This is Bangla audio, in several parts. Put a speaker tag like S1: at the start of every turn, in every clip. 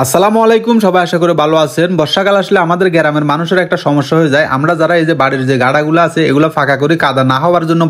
S1: আসসালামু আলাইকুম, সবাই আশা করে ভালো আছেন। বর্ষাকাল আসলে আমাদের গ্রামের মানুষের একটা সমস্যা হয়ে যায়। আমরা যারা এই যে বাড়ির যে গাড়াগুলো আছে এগুলো ফাঁকা করে কাদা না হওয়ার জন্য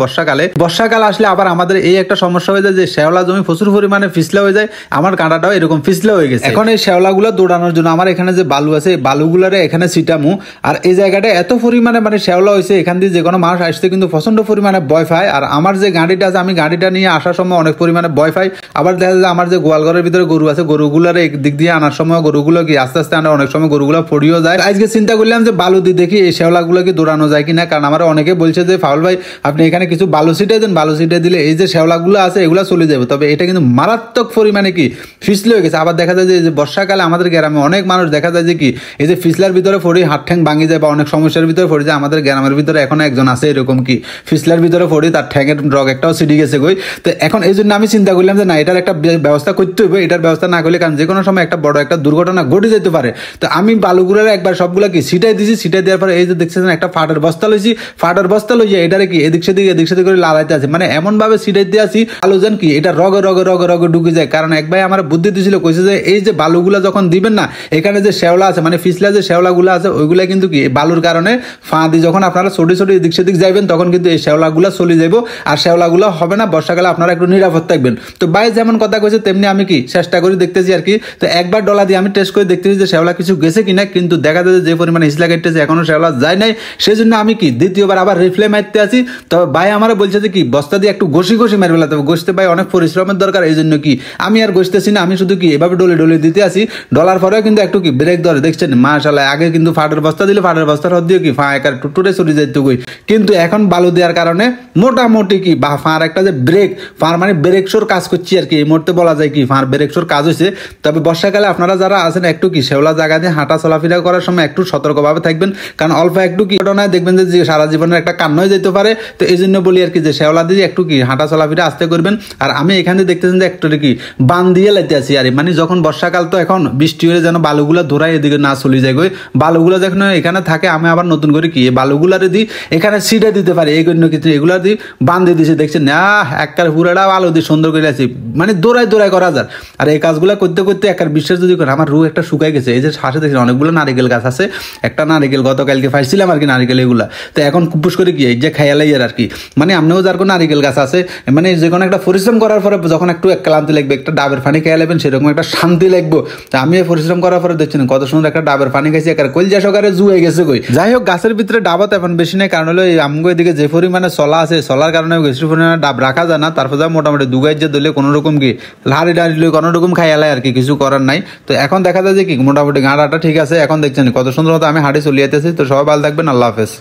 S1: বর্ষাকাল আসলে আবার আমাদের এই একটা সমস্যা হয়ে যায় যে শ্যাওলা জমি প্রচুর পরিমাণে ফিসলা হয়ে যায়। আমার কাঁটাটাও এরকম ফিসলা হয়ে গেছে। এখন এই শ্যাওলাগুলো দৌড়ানোর জন্য আমার এখানে যে বালু আছে এই বালুগুলারে এখানে ছিটামু। আর এই জায়গাটা এত পরিমাণে শ্যাওলা হয়েছে, এখান দিয়ে যে কোনো মানুষ আসতে কিন্তু প্রচন্ড পরিমাণে ভয় পায়। আর আমার যে গাড়িটা আছে আমি গাড়িটা নিয়ে আসার সময় অনেক পরিমাণে ভয় পাই। আবার দেখা যায় আমার যে গোয়ালঘরের ভিতরে গরু আছে গরুগুলার এক দিক দিয়ে আনার সময় গরুগুলো কি আস্তে আস্তে আনা অনেক সময় গরুগুলো পড়িও যায়। আজকে চিন্তা করলাম যে বালু দিয়ে দেখি এই শ্যাওলাগুলো কি দৌড়ানো যায় কিনা, কারণ আমার অনেকে বলছে যে ফাউল ভাই আপনি এখানে কিছু বালু ছিটে দেন, বালু ছিটে দিলে এই যে শ্যাওলাগুলো আছে এগুলো চলে যাবে। তবে এটা কিন্তু মারাত্মক পরিমাণে কি ফিসলে হয়ে গেছে। আবার দেখা যায় যে বর্ষাকালে আমাদের গ্রামে অনেক মানুষ দেখা যায় যে কি এই যে ফিসলার ভিতরে পড়ি হাত ঠ্যাং ভাঙি যায় বা অনেক সমস্যার ভিতরে পড়ে যায়। আমাদের গ্রামের ভিতরে এখন একজন আছে এরকম কি ফিসলার ভিতরে পড়ি তার ঠ্যাঙের রগ একটাও ছিটি গেছে কই। তো এখন এই জন্য আমি চিন্তা করলাম যে না, এটার একটা ব্যবস্থা করতে হবে। এটার ব্যবস্থা না করলে কারণ যে কোনো সময় একটা বড় একটা দুর্ঘটনা ঘটে যেতে পারে। তো আমি বালুগুলোর একবার সবগুলো কি ছিটাই দিয়েছি। ছিটাই দেওয়ার পরে এই যে দেখছেন একটা ফাটার বস্তা লইছি, ফাটার বস্তা লইয়া এটারে কি এদিক সেদিক করে লালাইতে আছে, এমন ভাবে ছিটাই দিয়ে আসি আলু যেন কি এটা রগে রগে রগে রগে ঢুকে যায়। কারণ এক ভাই আমার বুদ্ধি দিয়েছিল, কইছে যে এই যে বালুগুলা যখন দিবেন না এখানে যে শ্যাওলা আছে ফিসলা যে শ্যাওলাগুলো আছে ওইগুলা কিন্তু কি বালুর কারণে ফাঁদি যখন আপনারা ছোট ছোট এদিক সেদিক যাইবেন তখন কিন্তু এই শ্যাওলাগুলা চলে যাইব আর শ্যাওলাগুলো হবে না। বর্ষাকালে আপনারা একটু নিরাপদ থাকবেন। তো ভাই যেমন কথা কইছে তেমনি আমি কি চেষ্টা করে দেখতেছি আর কি। তো একবার ডলা দিয়ে আমি টেস্ট করে দেখতেছি যে শ্যাওলা কিছু গেছে কিনা, কিন্তু দেখা যায় যে পরিমাণে হিসলা কেটেছে এখনো শ্যাওলা যায় নাই। সেই জন্য আমি কি দ্বিতীয়বার আবার রিফ্লে মারতে আসি। তবে ভাই আমার বলছে যে কি বস্তা দিয়ে একটু ঘষি মারি ফেলাতে হবে। ঘষতে ভাই অনেক পরিশ্রমের দরকার, এই জন্য কি আমি আর ঘষতেছি না, আমি শুধু কি এভাবে ডলে দিতে আসি। ডলার পরেও কিন্তু একটু কি ব্রেক ধরে দেখছেন মাশাআল্লাহ। আগে কিন্তু ফাটের বস্তা দিলে ফাটের বস্তার হাত দিয়ে কি ফা একার টুটুটে চলে যেত কই, কিন্তু এখন বালু দেওয়ার কারণে মোটামুটি কি বা ফাঁর একটা যে ব্রেক ফাঁর ব্রেক শোর কাজ করছি আর কি। এই মুহূর্তে বলা যায় কি ফাঁর ব্রেক শোর কাজ হয়েছে। তবে বর্ষাকালে আপনারা যারা আছেন একটু কি শ্যাওলা জায়গা দিয়ে হাঁটা চলাফেরা করার সময় একটু সতর্কভাবে থাকবেন, কারণ অল্প একটু কি ঘটনায় দেখবেন যে সারা জীবনের একটা কান্না হয়ে যেতে পারে। তো এই জন্য বলি আর কি যে শ্যাওলা দিয়ে একটু কি হাঁটা চলাফেরা আসতে করবেন। আর আমি এখানে দেখতেছেন যে একটু কি বান দিয়ে লাইতে আছি আর যখন বর্ষাকাল তো এখন বৃষ্টি হলে যেন বালুগুলা ধরাই এদিকে না চলে যায় গই। বালুগুলো যখন এখানে থাকে আমি আবার নতুন করে কি বালুগুলারে দিই এখানে ছিটে দিতে পারি, এই জন্য কিছু এগুলা দিয়ে বান দিয়ে দিয়েছি। দেখছেন না একবার পুরাটা আলো দিয়ে সুন্দর করে আছি, দৌড়াই করা যায়। আর এই কাজগুলো করতে করতে একবার বিশ্বাস যদি করে আমার রুহ একটা শুকাই গেছে। এই যে শ্বাসে দেখছেন অনেকগুলো নারিকেল গাছ আছে, একটা নারিকেল গতকালকে পাইছিলাম আর কি নারিকেল এগুলা। তো এখন কুপুস করে কি এই যে খাইয়ালাই আর কি আপনিও যার কোনো নারিকেল গাছ আছে যে কোনো একটা পরিশ্রম করার পরে যখন একটু ক্লান্তি লাগবে একটা ডাবের পানি খেয়ে নেবেন সেরকম একটা শান্তি লাগবে। তো আমি পরিশ্রম করার পরে দেখছেন কত সুন্দর একটা ডাবের পানি খাইছি, একটা কলজা সকারে জুয়ে গেছে কই। যাই হোক গাছের ভিতরে ডাবত এখন বেশি নেই, কারণ হলো আমগো এদিকে যে পরিমাণে চলা আছে চলার কারণে বেশি পরিমাণে ডাব রাখা যায় না। তারপর যা মোটামুটি দুগাই যে দিলে কোনো রকম কি লাড়ি ডাড়ি কোনো রকম খাইয়ালায় আর কি, কিছু করার নাই। তো এখন দেখা যায় যে কি মোটামুটি গাঁড়াটা ঠিক আছে। এখন দেখছেন কত সুন্দর মতো আমি হাঁটি চলিয়ে যেতেছি। তো সবাই ভালো থাকবেন, আল্লাহ হাফেজ।